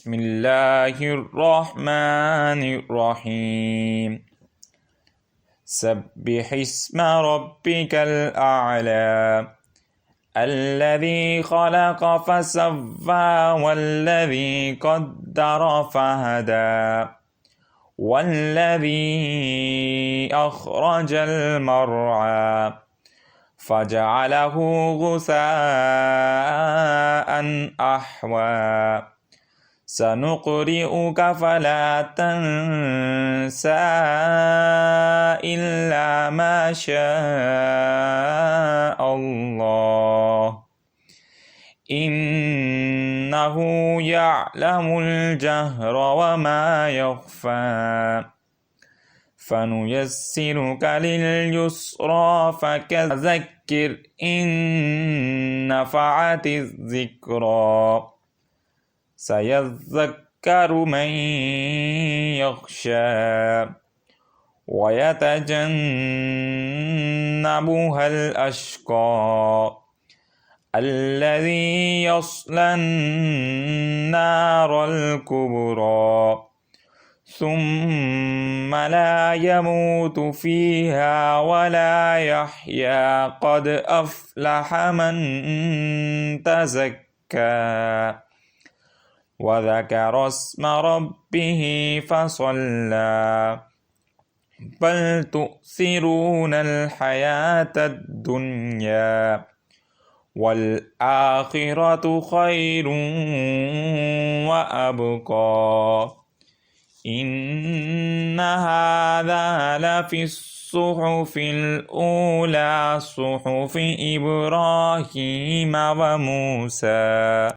بسم الله الرحمن الرحيم سبح اسم ربك الأعلى الذي خلق فسوى والذي قدر فهدى والذي أخرج المرعى فجعله غثاء أحوى سنقرئك فلا تنسى إلا ما شاء الله إنه يعلم الجهر وما يخفى فنيسرك لليسرى فذكر إن نفعت الذكرى سيذكر من يخشى ويتجنبها الأشقى الذي يصلى النار الكبرى ثم لا يموت فيها ولا يحيا قد أفلح من تزكى وذكر اسم ربه فصلى بل تؤثرون الحياة الدنيا والآخرة خير وأبقى إن هذا لفي الصحف الأولى صحف إبراهيم وموسى